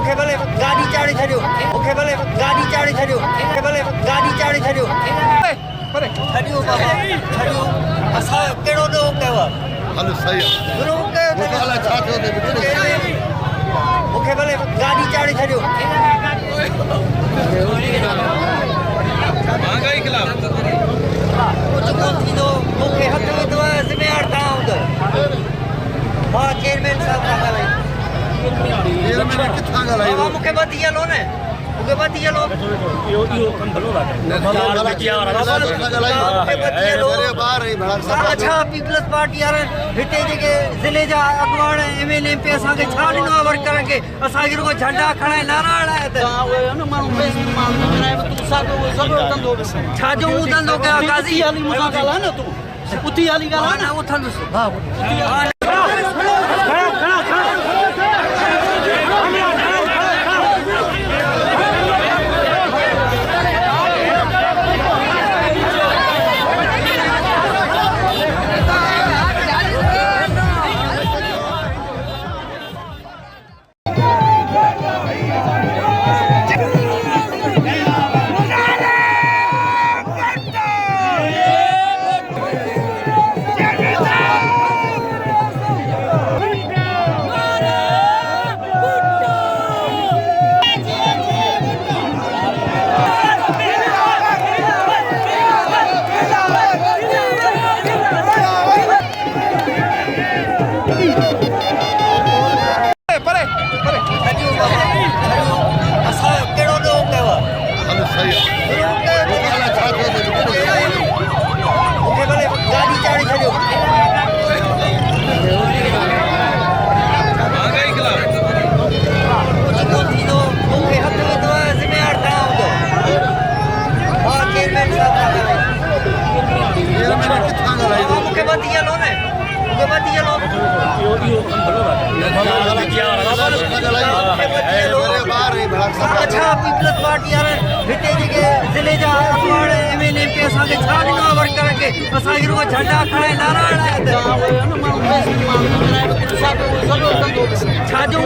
मूंखे भले गाॾी चाढ़े छॾियो मूंखे भले गाॾी चाढ़े छॾियो मूंखे भले गाॾी चाढ़े छॾियो छॾियो बाबा छॾियो असां कहिड़ो ॾोह कयो आहे हलो सही आहे ज़ुल्म कयो मूंखे अलाए छा थियो अथई मूंखे भले गाॾी चाढ़े छॾियो महंगाई खिलाफ कुझु कोन थींदो मूंखे हथ विधो आहे ज़िम्मेवार तव्हां हूंदव मां चेयरमैन साहिब सां ॻाल्हायूं किथां ॻाल्हाई बाबा मूंखे बधी हलो न मूंखे बधी हलो अच्छा पीपल्स पार्टी वारनि हिते जेके ज़िले जा अॻवान MLA MP असांखे छा ॾिनो आहे वर्करनि खे असांखे रुॻो झंडा खणाए नारा हणाया छाजो मूं धंधो कयो काज़ी उथी हली ॻाल्हाए न उथंदुसि असां कहिड़ो ॾोह कयो आहे हलो सही आहे मूंखे अलाए छा थियो अथई मूंखे भले गाॾी चाढ़े छॾियो महंगाई खिलाफ कुझु कोन थींदो मूंखे हथ विधो आहे ज़िम्मेवार तव्हां हूंदव मां चेयरमैन साहिब सां ॻाल्हायूं किथां ॻाल्हाई मूंखे बधी हलो न मूंखे बधी हलो अच्छा पीपल्स पार्टी वारनि हिते जेके ज़िले जा अॻवान MLA MP असांखे छा ॾिनो आहे वर्करनि खे असांखे रुॻो झंडा खणाए नारा हणाया छाजो